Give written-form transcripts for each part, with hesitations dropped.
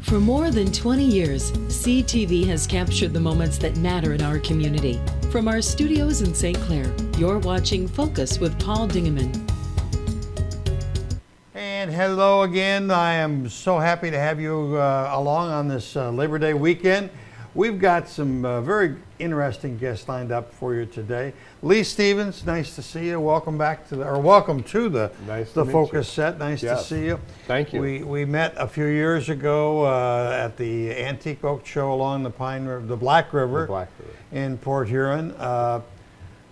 For more than 20 years, CTV has captured the moments that matter in our community. From our studios in St. Clair, you're watching Focus with Paul Dingeman. And hello again. I am so happy to have you along on this Labor Day weekend. We've got some very interesting guests lined up for you today. Lee Stevens, nice to see you. Welcome back to welcome to the Focus set. Nice to see you. Thank you. We met a few years ago at the Antique Boat Show along the Black River in Port Huron,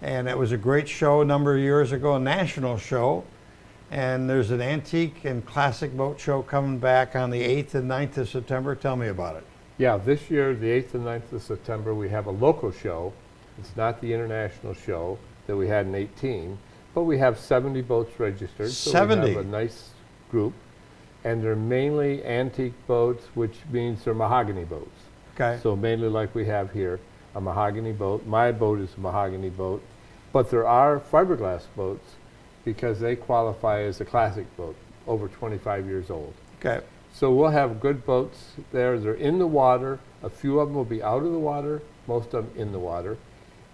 and it was a great show a number of years ago, a national show. And there's an antique and classic boat show coming back on the 8th and 9th of September. Tell me about it. Yeah, this year, the 8th and 9th of September, we have a local show. It's not the international show that we had in 18, but we have 70 boats registered. 70? So we have a nice group. And they're mainly antique boats, which means they're mahogany boats. Okay. So mainly like we have here, a mahogany boat. My boat is a mahogany boat. But there are fiberglass boats because they qualify as a classic boat, over 25 years old. Okay. So we'll have good boats there. They're in the water. A few of them will be out of the water, most of them in the water.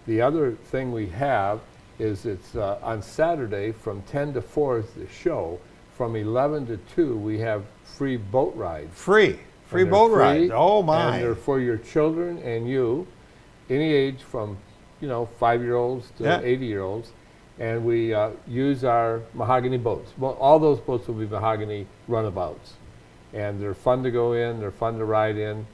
The other thing we have is it's on Saturday from 10 to 4 is the show. From 11 to 2, we have free boat rides. Free boat rides. Oh my. And they're for your children and you, any age from 5-year-olds to 80-year-olds. And we use our mahogany boats. Well, all those boats will be mahogany runabouts. And they're fun to go in, they're fun to ride in,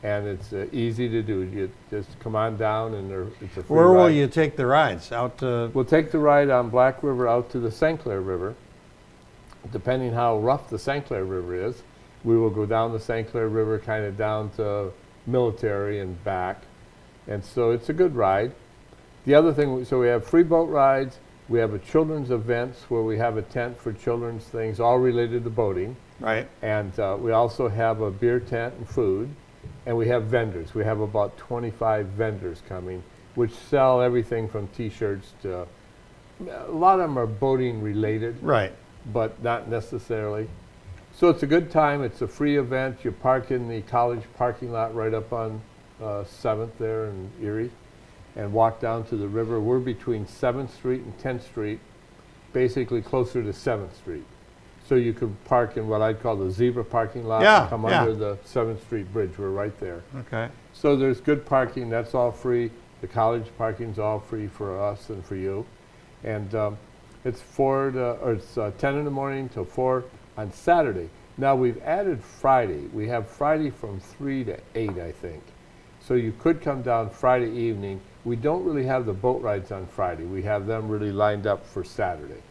and it's easy to do. You just come on down and it's a free Where ride. will you take the rides? Out to... We'll take the ride on Black River out to the St. Clair River. Depending how rough the St. Clair River is, we will go down the St. Clair River kind of down to Military and back. And so it's a good ride. The other thing, so we have free boat rides, we have a children's events where we have a tent for children's things, all related to boating. Right. And we also have a beer tent and food, and we have vendors. We have about 25 vendors coming, which sell everything from T-shirts to, a lot of them are boating related. Right. But not necessarily. So it's a good time. It's a free event. You park in the college parking lot right up on 7th there in Erie and walk down to the river. We're between 7th Street and 10th Street, basically closer to 7th Street. So you could park in what I'd call the zebra parking lot and come under the 7th Street Bridge. We're right there. Okay. So there's good parking. That's all free. The college parking's all free for us and for you. And it's 10 in the morning till 4 on Saturday. Now we've added Friday. We have Friday from 3 to 8, I think. So you could come down Friday evening. We don't really have the boat rides on Friday. We have them really lined up for Saturday.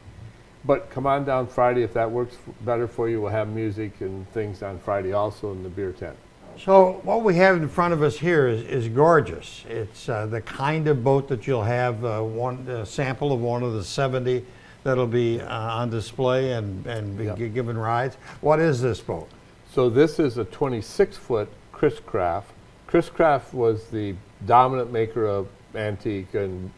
But come on down Friday if that works better for you. We'll have music and things on Friday also in the beer tent. So what we have in front of us here is gorgeous. It's the kind of boat that you'll have one sample of one of the 70 that'll be on display and be given rides. What is this boat? So this is a 26-foot Chris Craft. Chris Craft was the dominant maker of antique and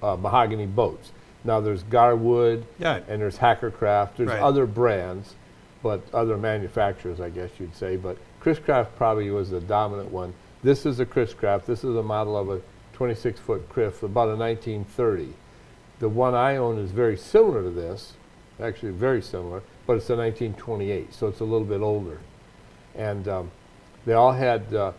mahogany boats. Now there's Garwood and there's Hackercraft. There's other brands, but other manufacturers, I guess you'd say. But Chris Craft probably was the dominant one. This is a Chris Craft. This is a model of a 26-foot Chris, about a 1930. The one I own is very similar to this, actually very similar, but it's a 1928, so it's a little bit older. And they all had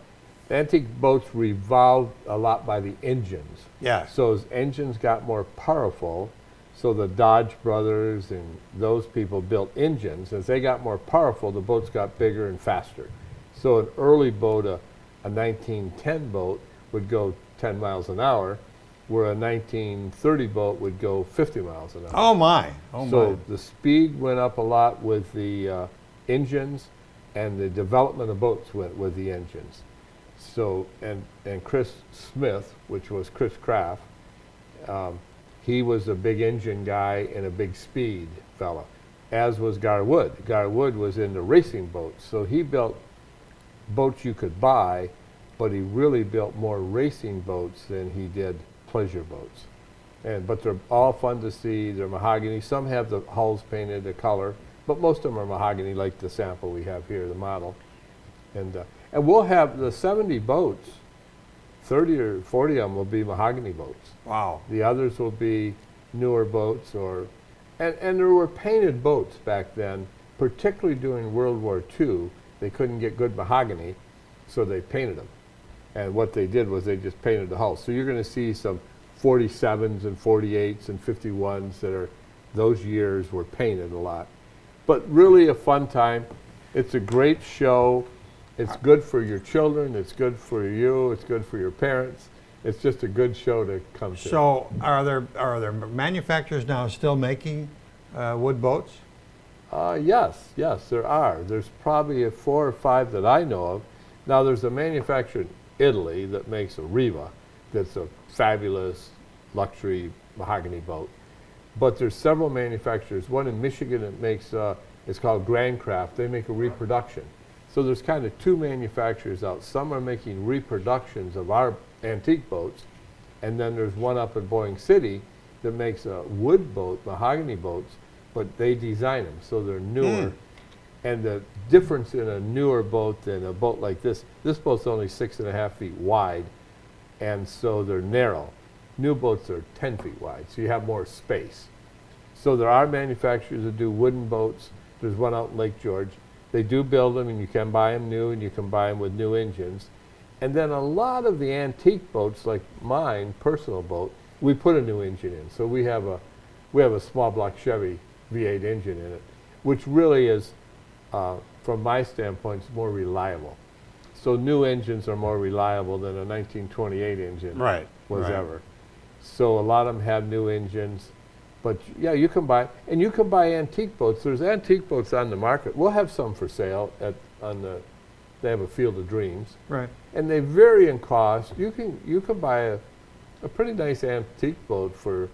antique boats revolved a lot by the engines. Yeah. So as engines got more powerful, so the Dodge brothers and those people built engines. As they got more powerful, the boats got bigger and faster. So an early boat, a 1910 boat, would go 10 miles an hour, where a 1930 boat would go 50 miles an hour. Oh my! So the speed went up a lot with the engines, and the development of boats went with the engines. So, and Chris Smith, which was Chris Craft, he was a big engine guy and a big speed fella, as was Garwood. Garwood was into racing boats, so he built boats you could buy, but he really built more racing boats than he did pleasure boats. But they're all fun to see. They're mahogany. Some have the hulls painted a color, but most of them are mahogany, like the sample we have here, the model. And we'll have the 70 boats, 30 or 40 of them will be mahogany boats. Wow. The others will be newer boats, and there were painted boats back then, particularly during World War II. They couldn't get good mahogany, so they painted them. And what they did was they just painted the hull. So you're going to see some 47s and 48s and 51s that are, those years were painted a lot. But really a fun time. It's a great show. It's good for your children. It's good for you. It's good for your parents. It's just a good show to come to. So are there manufacturers now still making wood boats? Yes, there are. There's probably 4 or 5 that I know of. Now there's a manufacturer in Italy that makes a Riva that's a fabulous luxury mahogany boat. But there's several manufacturers. One in Michigan that makes, it's called Grand Craft. They make a reproduction. So there's kind of 2 manufacturers out. Some are making reproductions of our antique boats, and then there's one up in Boeing City that makes a wood boat, mahogany boats, but they design them, so they're newer. And the difference in a newer boat than a boat like this boat's only 6.5 feet wide, and so they're narrow. New boats are 10 feet wide, so you have more space. So there are manufacturers that do wooden boats. There's one out in Lake George. They do build them, and you can buy them new, and you can buy them with new engines. And then a lot of the antique boats, like mine, personal boat, we put a new engine in. So we have a small block Chevy V8 engine in it, which really is, from my standpoint, is more reliable. So new engines are more reliable than a 1928 engine was ever. So a lot of them have new engines. But yeah, you can buy antique boats. There's antique boats on the market. We'll have some for sale they have a Field of Dreams. Right. And they vary in cost. You can buy a pretty nice antique boat for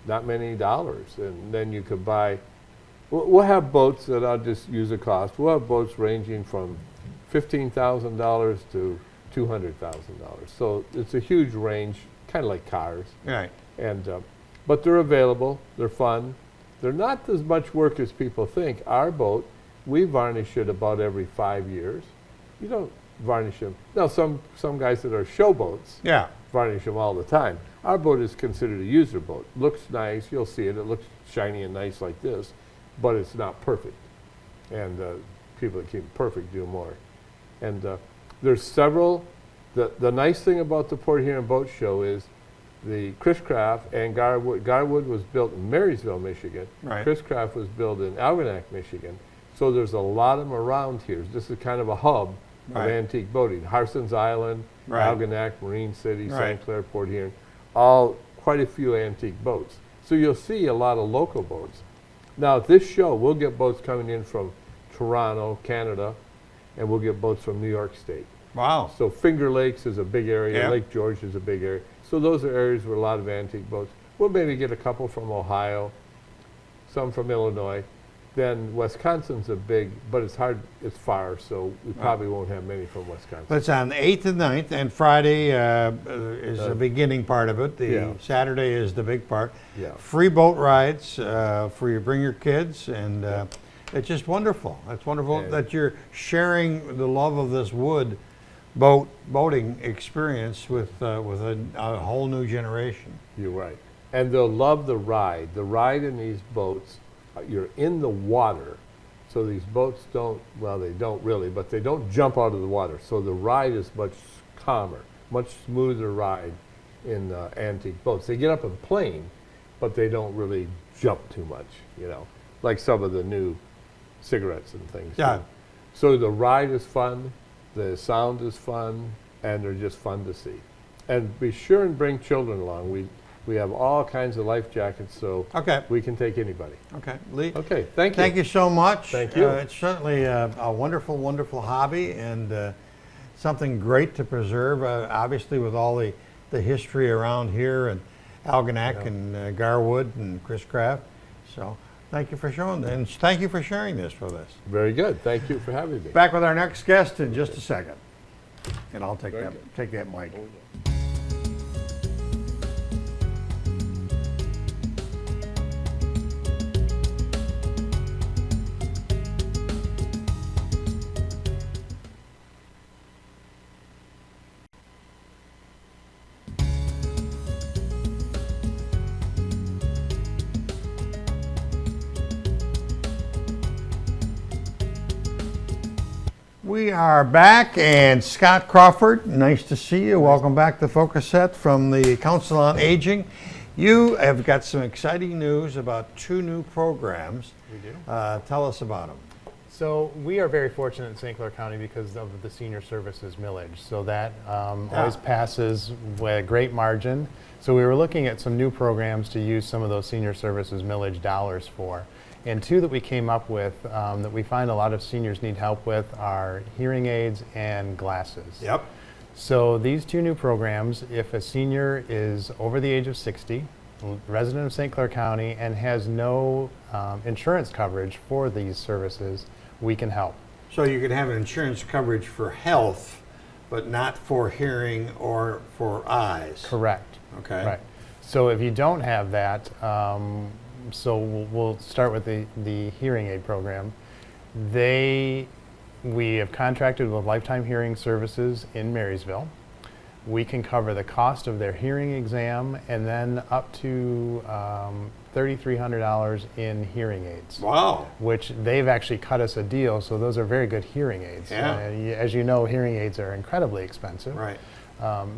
not many dollars. And then you could buy, we'll have boats that I'll just use a cost. We'll have boats ranging from $15,000 to $200,000. So it's a huge range, kind of like cars. Right. And but they're available. They're fun. They're not as much work as people think. Our boat, we varnish it about every 5 years. You don't varnish them. Now, some guys that are show boats varnish them all the time. Our boat is considered a user boat. Looks nice. You'll see it. It looks shiny and nice like this, but it's not perfect. And people that keep it perfect do more. And there's several. The nice thing about the Port Huron Boat Show is the Chris Craft and Garwood. Garwood was built in Marysville, Michigan. Right. Chris Craft was built in Algonac, Michigan. So there's a lot of them around here. This is kind of a hub of antique boating. Harson's Island, Algonac, Marine City, St. Clair, Port Huron, all quite a few antique boats. So you'll see a lot of local boats. Now at this show, we'll get boats coming in from Toronto, Canada, and we'll get boats from New York State. Wow. So Finger Lakes is a big area. Yep. Lake George is a big area. So those are areas with a lot of antique boats. We'll maybe get a couple from Ohio, some from Illinois. Then Wisconsin's a big, but it's hard, it's far, so we probably won't have many from Wisconsin. But it's on the 8th and 9th, and Friday is the beginning part of it. The Saturday is the big part. Yeah. Free boat rides for you, bring your kids, and it's just wonderful. It's wonderful that you're sharing the love of this wood boating experience with a whole new generation. You're right. And they'll love the ride. The ride in these boats, you're in the water. So these boats don't really, but they don't jump out of the water. So the ride is much calmer, much smoother ride in antique boats. They get up and plane, but they don't really jump too much, like some of the new cigarettes and things. Yeah. So the ride is fun, the sound is fun, and they're just fun to see. And be sure and bring children along. We have all kinds of life jackets, so we can take anybody. Okay, Lee. Okay, thank you. Thank you so much. Thank you. It's certainly a wonderful, wonderful hobby, and something great to preserve, obviously with all the history around here, and Algonac and Garwood and Chris Craft. So thank you for showing that, and thank you for sharing this with us. Very good. Thank you for having me. Back with our next guest in just a second. And I'll take that mic. We are back, and Scott Crawford, nice to see you. Welcome back to Focus Set from the Council on Aging. You have got some exciting news about 2 new programs. We do. Tell us about them. So we are very fortunate in St. Clair County because of the senior services millage. So that always passes with a great margin. So we were looking at some new programs to use some of those senior services millage dollars for. And 2 that we came up with that we find a lot of seniors need help with are hearing aids and glasses. Yep. So these 2 new programs, if a senior is over the age of 60, resident of St. Clair County, and has no insurance coverage for these services, we can help. So you can have an insurance coverage for health, but not for hearing or for eyes. Correct. Okay. Right. So if you don't have that, so we'll start with the hearing aid program. We have contracted with Lifetime Hearing Services in Marysville. We can cover the cost of their hearing exam and then up to $3,300 in hearing aids. Wow. Which they've actually cut us a deal, so those are very good hearing aids. Yeah. As you know, hearing aids are incredibly expensive. Right.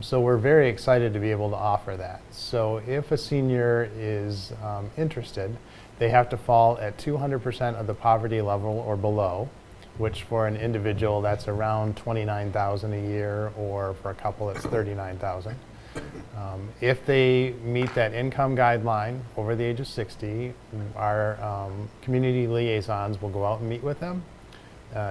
So we're very excited to be able to offer that. So if a senior is interested, they have to fall at 200% of the poverty level or below, which for an individual that's around $29,000 a year, or for a couple it's $39,000. If they meet that income guideline over the age of 60, our community liaisons will go out and meet with them,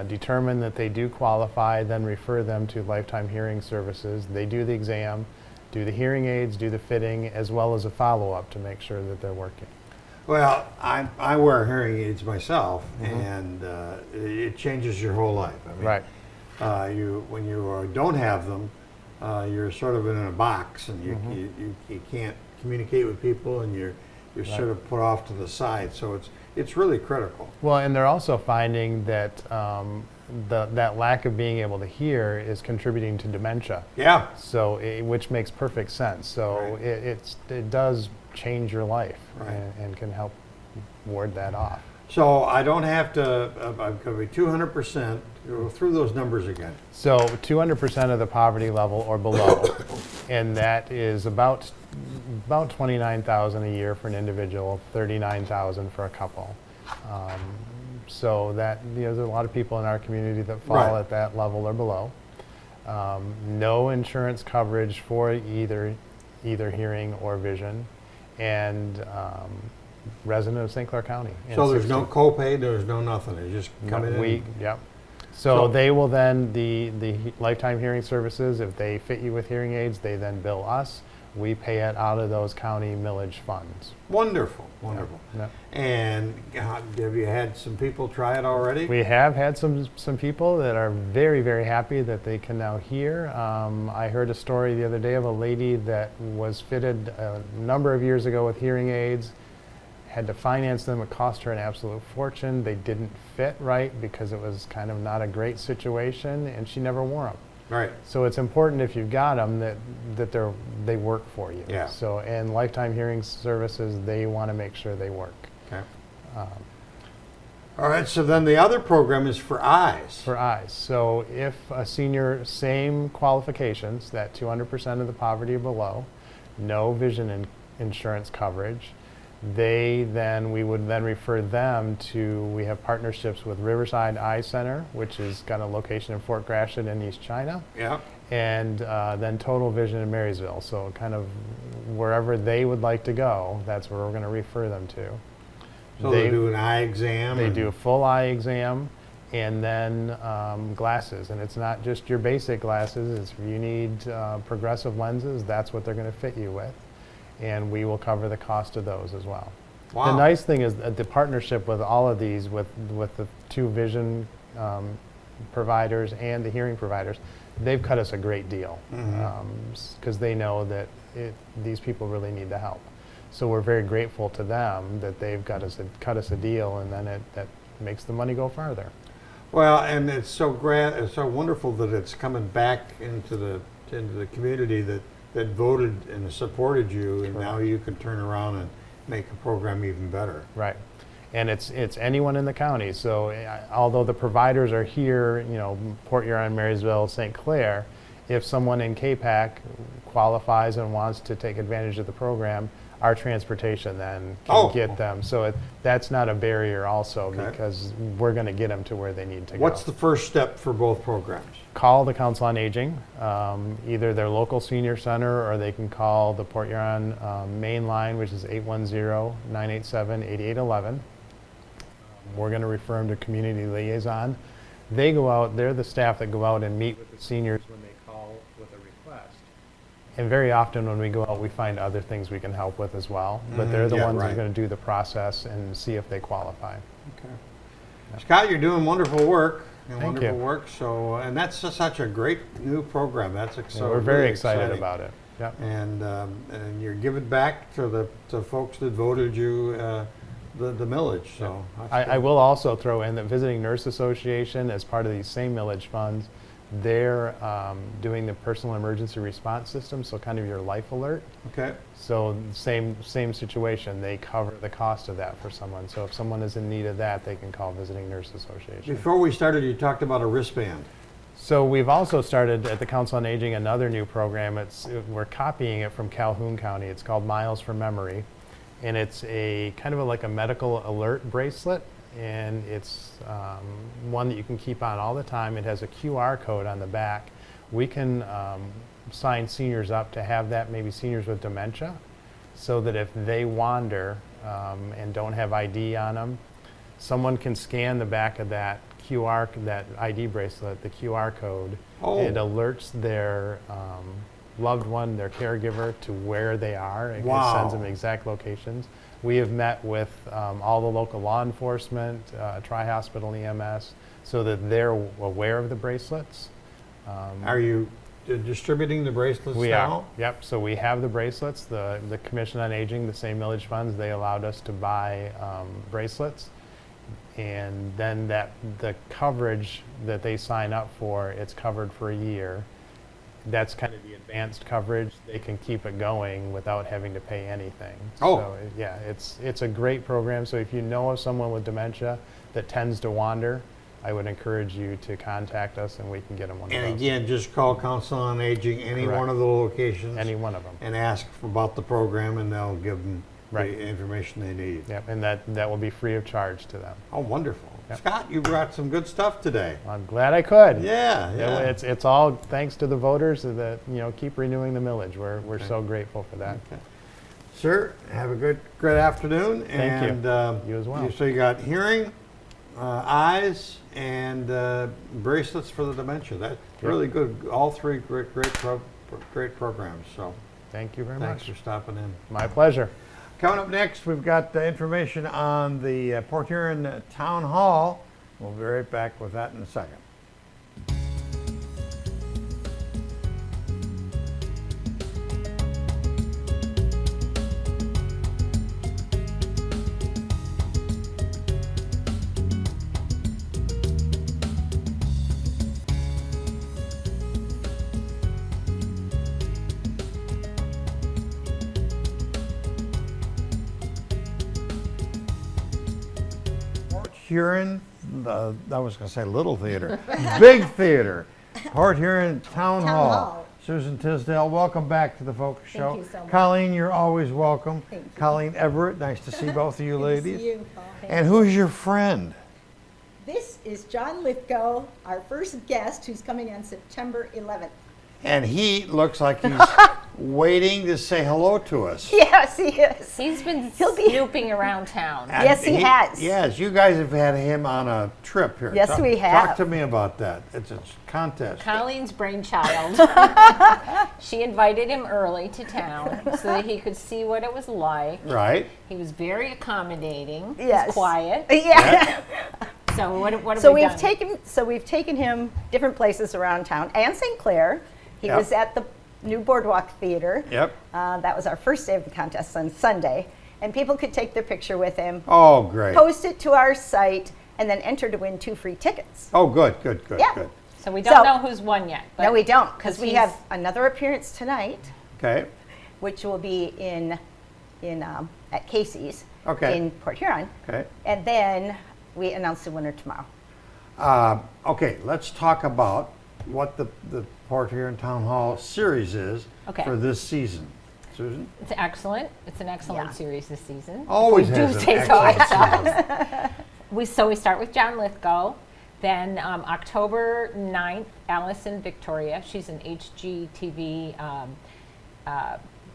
determine that they do qualify, then refer them to Lifetime Hearing Services. They do the exam, do the hearing aids, do the fitting, as well as a follow-up to make sure that they're working. Well, I wear hearing aids myself, and it changes your whole life. I mean, Right. When you don't have them, you're sort of in a box, and you can't communicate with people, and you're sort of put off to the side. So it's really critical. Well, and they're also finding that that lack of being able to hear is contributing to dementia. Yeah. So, which makes perfect sense. So Right. it does change your life, Right. and can help ward that off. So I don't have to. I'm going to be 200%. Go through those numbers again. So 200% of the poverty level or below, and that is about $29,000 a year for an individual, $39,000 for a couple. So that there's a lot of people in our community that fall Right. at that level or below. No insurance coverage for either hearing or vision, and resident of St. Clair County. and So there's no 60. copay. There's no nothing. They just come in. Yep. So they will then, the Lifetime Hearing Services, if they fit you with hearing aids, they then bill us. We pay it out of those county millage funds. Wonderful, wonderful. Yeah. And have you had some people try it already? We have had some people that are very, very happy that they can now hear. I heard a story the other day of a lady that was fitted a number of years ago with hearing aids, had to finance them. It cost her an absolute fortune. They didn't fit right because it was kind of not a great situation, and she never wore them. Right. So it's important, if you've got them, that they work for you. Yeah. So, and Lifetime Hearing Services, they want to make sure they work. Okay. All right. So then the other program is for eyes. For eyes. So if a senior, same qualifications, that 200% of the poverty or below, no vision insurance coverage, we would then refer them to, we have partnerships with Riverside Eye Center, which has got a location in Fort Gratiot in East China, Yeah. and then Total Vision in Marysville. So kind of wherever they would like to go, that's where we're going to refer them to. So they do an eye exam. They and- do a full eye exam, and then glasses. And it's not just your basic glasses. It's, if you need progressive lenses, that's what they're going to fit you with. And we will cover the cost of those as well. Wow. The nice thing is that the partnership with all of these, with the 2 vision providers and the hearing providers, they've cut us a great deal, because they know that these people really need the help. So we're very grateful to them that they've cut us a deal, and then that makes the money go farther. Well, and it's so it's so wonderful that it's coming back into the community that voted and supported you, and now you can turn around and make a program even better. Right. And it's anyone in the county. So although the providers are here, you know, Port Huron, Marysville, St. Clair, if someone in KPAC qualifies and wants to take advantage of the program, our transportation then can get them. So that's not a barrier also, because we're going to get them to where they need to go. What's the first step for both programs? Call the Council on Aging, either their local senior center, or they can call the Port Huron main line, which is 810-987-8811. We're going to refer them to community liaison. They go out, they're the staff that go out and meet with the seniors when they call with a request. And very often when we go out, we find other things we can help with as well. But they're the ones that are going to do the process and see if they qualify. Okay. Scott, you're doing wonderful work. Thank you. So, and that's such a great new program. That's exciting. We're very excited about it. Yep. And you're giving back to the folks that voted you the millage. So I will also throw in that Visiting Nurse Association, as part of these same millage funds, they're doing the personal emergency response system, so kind of your life alert. Okay. So same situation. They cover the cost of that for someone. So if someone is in need of that, they can call Visiting Nurse Association. Before we started, you talked about a wristband. So we've also started at the Council on Aging another new program. We're copying it from Calhoun County. It's called Miles for Memory. And it's a kind of like a medical alert bracelet, and it's one that you can keep on all the time. It has a QR code on the back. We can sign seniors up to have that, maybe seniors with dementia, so that if they wander and don't have ID on them, someone can scan the back of that that ID bracelet, the QR code. It alerts their loved one, their caregiver, to where they are, and it sends them exact locations. We have met with all the local law enforcement, Tri-Hospital EMS, so that they're aware of the bracelets. Are you distributing the bracelets we now? are. Yep. So we have the bracelets. The Commission on Aging, the same millage funds, they allowed us to buy bracelets. And then the coverage that they sign up for, it's covered for a year. That's kind of the advanced coverage. They can keep it going without having to pay anything. So yeah, it's a great program. So if you know of someone with dementia that tends to wander, I would encourage you to contact us and we can get them one of those. And again, just call Council on Aging, any one of the locations. Any one of them. And ask about the program, and they'll give them the information they need. Yep, and that will be free of charge to them. Oh, wonderful. Yep. Scott, you brought some good stuff today. I'm glad I could. Yeah. It's all thanks to the voters that keep renewing the millage. We're so grateful for that. Okay. Sir, have a great afternoon. Thank you. And you as well. So you got hearing, eyes, and bracelets for the dementia. That's really good. All three great programs. So thank you very much. Thanks for stopping in. My pleasure. Coming up next, we've got information on the Port Huron Town Hall. We'll be right back with that in a second. Huron, I was going to say little theater, big theater, Port Huron Town Hall. Susan Tisdale, welcome back to the Focus Show. Thank you so much. Colleen, you're always welcome. Thank you. Colleen Everett, nice to see both of you ladies. To see you, Paul. And who's your friend? This is John Lithgow, our first guest, who's coming on September 11th. And he looks like he's waiting to say hello to us. Yes, he is. He's been snooping around town. And Yes, he has. Yes, you guys have had him on a trip here. Yes, we have. Talk to me about that. It's a contest. Colleen's brainchild. She invited him early to town so that he could see what it was like. Right. He was very accommodating. Yes. He's quiet. Yeah. So what have So we we've done? we've taken him different places around town and St. Clair. He was at the new Boardwalk Theater. Yep. That was our first day of the contest on Sunday, and people could take their picture with him. Oh, great. Post it to our site, and then enter to win 2 free tickets. Oh, good. Yeah. So we don't know who's won yet. No, we don't, because we he's- have another appearance tonight, Okay. which will be in at Casey's Okay. in Port Huron. Okay. And then we announce the winner tomorrow. Okay, let's talk about what the Port Huron Town Hall series is Okay. for this season. Susan? It's excellent. It's an excellent Yeah. series this season. Always If we has do an say so excellent ourselves. We start with John Lithgow. Then October 9th, Allison Victoria. She's an HGTV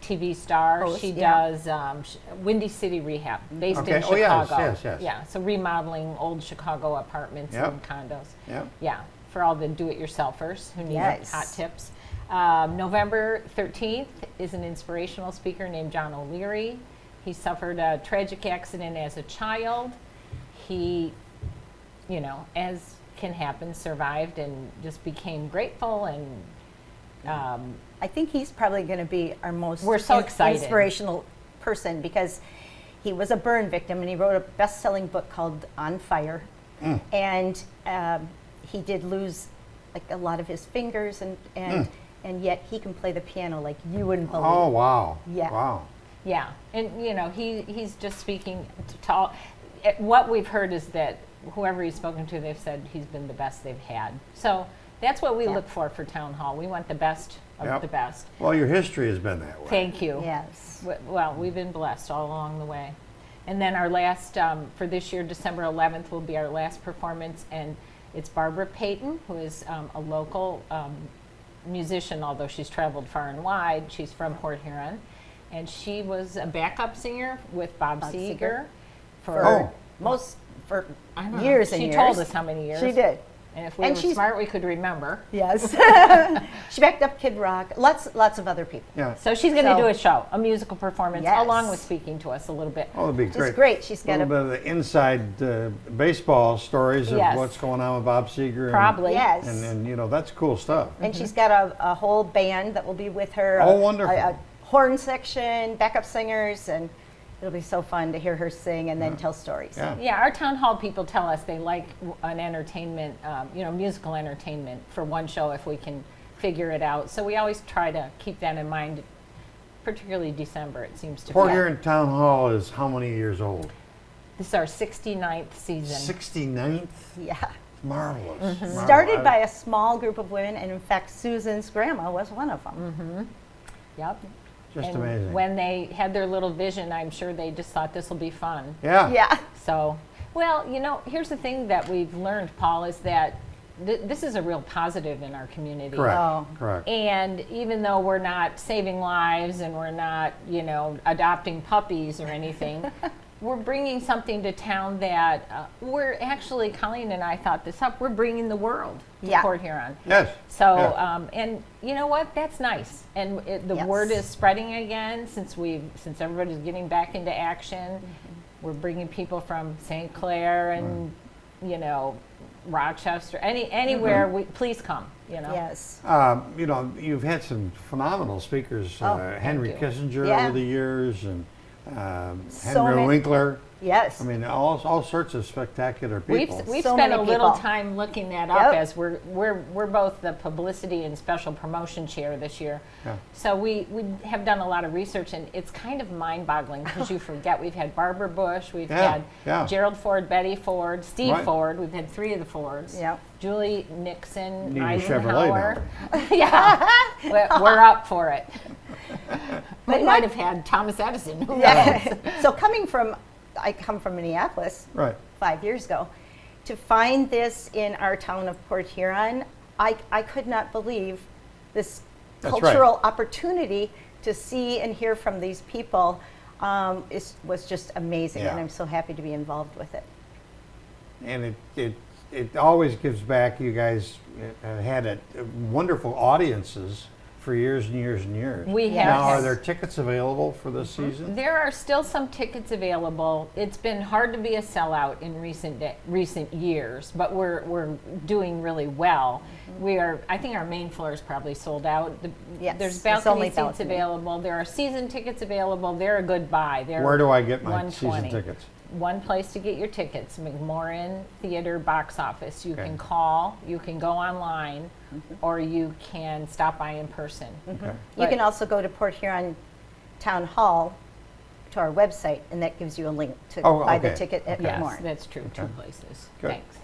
TV star. Host, She yeah. does Windy City Rehab, based Okay. in Oh, yes, Chicago. yes. Yeah, so remodeling old Chicago apartments Yep. and condos. Yep. Yeah, for all the do-it-yourselfers who need Yes. hot tips. November 13th is an inspirational speaker named John O'Leary. He suffered a tragic accident as a child. He, as can happen, survived and just became grateful and I think he's probably going to be our most We're so excited. inspirational person because he was a burn victim and he wrote a best-selling book called On Fire. And he did lose like a lot of his fingers and yet he can play the piano like you wouldn't believe. Oh, wow. Yeah. Wow. yeah, and he's just speaking to all. What we've heard is that whoever he's spoken to, they've said he's been the best they've had. So that's what we Yeah. look for Town Hall. We want the best of Yep. the best. Well, your history has been that way. Thank you. Yes. Well, we've been blessed all along the way. And then our last, for this year, December 11th, will be our last performance. And it's Barbara Payton, who is a local musician, although she's traveled far and wide. She's from Port Huron. And she was a backup singer with Bob Bob Seger Seger. for, For I don't know, years and she years. told us how many years. She did. And if we And were she's- smart, we could remember. Yes. She backed up Kid Rock. Lots of other people. Yeah. So she's going to So- do a show, a musical performance, Yes. along with speaking to us a little bit. Oh, it'd be Which great. is great. She's A got little bit of the inside baseball stories of Yes. what's going on with Bob Seger. Probably. Yes. And that's cool stuff. And she's got a whole band that will be with her. Oh, wonderful. A horn section, backup singers, and it'll be so fun to hear her sing and then tell stories. Yeah. Yeah, our town hall people tell us they like an entertainment, musical entertainment for one show if we can figure it out. So we always try to keep that in mind, particularly December, it seems to Port be. Huron Town Hall is how many years old? This is our 69th season. 69th? Yeah. Marvelous. Marvelous. Started by a small group of women, and in fact, Susan's grandma was one of them. Yep. Just And amazing. when they had their little vision, I'm sure they just thought this will be fun. Yeah. Yeah. So, well, here's the thing that we've learned, Paul, is that this is a real positive in our community. Correct. Oh. Correct. And even though we're not saving lives and we're not, adopting puppies or anything, we're bringing something to town that we're actually, Colleen and I thought this up, we're bringing the world to Yeah. Port Huron. Yes. So, Yeah. and you know what? That's nice. And the Yes. word is spreading again since everybody's getting back into action. We're bringing people from St. Clair and, Rochester, anywhere. Please come. Yes. You've had some phenomenal speakers. Oh, Henry thank you. Kissinger Yeah. over the years, and So Henry many- Winkler. Yes. I mean, all sorts of spectacular people. We've So spent many a little people. time looking that up Yep. as we're both the publicity and special promotion chair this year. Yeah. So we have done a lot of research, and it's kind of mind-boggling because you forget we've had Barbara Bush, we've Yeah, yeah. had Gerald Ford, Betty Ford, Steve Right. Ford. We've had 3 of the Fords. Yep. Julie Nixon, Need a Eisenhower. Chevrolet Yeah, we're up for it. But We might have had Thomas Edison. Who knows? Yeah. So I come from Minneapolis Right. 5 years ago. To find this in our town of Port Huron, I could not believe this That's right. cultural opportunity to see and hear from these people was just amazing, Yeah. and I'm so happy to be involved with it. And it always gives back. You guys had wonderful audiences for years and years and years. We have. Now, are there tickets available for this season? There are still some tickets available. It's been hard to be a sellout in recent years, but we're doing really well. I think our main floor is probably sold out. Yes, There's it's balcony only seats balcony. available. There are season tickets available. They're a good buy. They're Where do I get my $120. season tickets? One place to get your tickets, McMorran Theater box office. You Okay. can call, you can go online, or you can stop by in person. Okay. You can also go to Port Huron Town Hall to our website, and that gives you a link to Oh, buy the okay. ticket at Yes, more. that's true. Two places. Good. Thanks.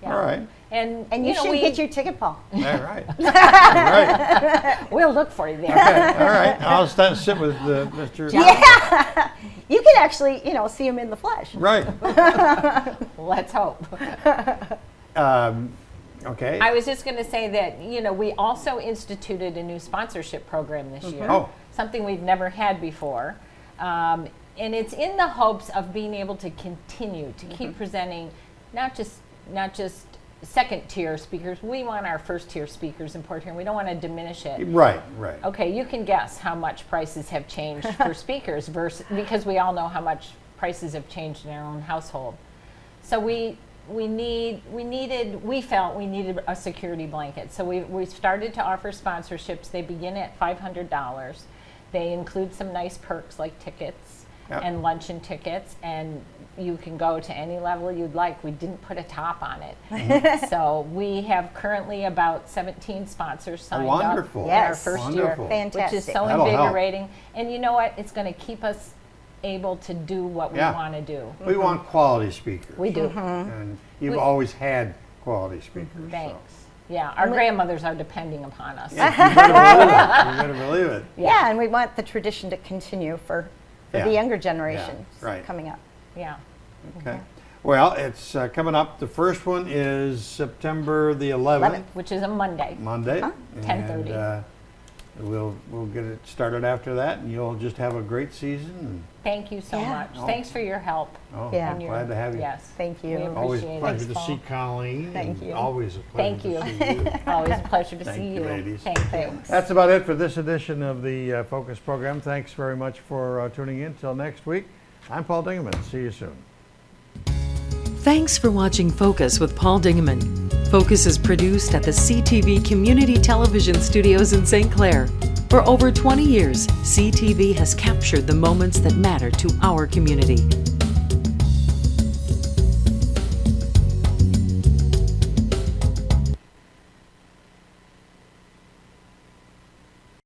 All right. And you know, should get your ticket, Paul. All right. All right. We'll look for you there. Okay. All right. I'll sit with Mr. Yeah. You can actually, see him in the flesh. Right. Let's hope. Okay. I was just going to say that, we also instituted a new sponsorship program this year. Oh. Something we've never had before. And it's in the hopes of being able to continue to keep presenting not just second tier speakers. We want our first tier speakers in Port Huron. We don't want to diminish it. Right. Okay, you can guess how much prices have changed for speakers because we all know how much prices have changed in our own household. So we felt we needed a security blanket. So we started to offer sponsorships. They begin at $500. They include some nice perks like tickets and luncheon tickets, and you can go to any level you'd like. We didn't put a top on it. So we have currently about 17 sponsors signed Wonderful. up in our Yes. first Wonderful. year, Fantastic. which is so That'll help. invigorating. And you know what? It's going to keep us able to do what we Yeah. want to do. We want quality speakers. We do. And you've always had quality speakers. so. Thanks. Yeah, our grandmothers are depending upon us. You better believe it. Yeah, and we want the tradition to continue for Yeah. the younger generations right. coming up. Yeah. Okay. Well, it's coming up. The first one is September the 11th, Which is a Monday. Monday. 10:30. And, we'll get it started after that, and you'll just have a great season. Thank you so Yeah. much. Oh. Thanks for your help. Oh, Yeah. and your- glad to have you. Yes. Thank you. We Always a appreciate it. pleasure Thanks, to see Paul. Colleen. Thank and you. Always a pleasure Thank to you. see you. Always a pleasure to Thank see you, you. ladies. Thank you. That's about it for this edition of the Focus program. Thanks very much for tuning in. Till next week, I'm Paul Dingeman. See you soon. Thanks for watching Focus with Paul Dingeman. Focus is produced at the CTV Community Television Studios in St. Clair. For over 20 years, CTV has captured the moments that matter to our community.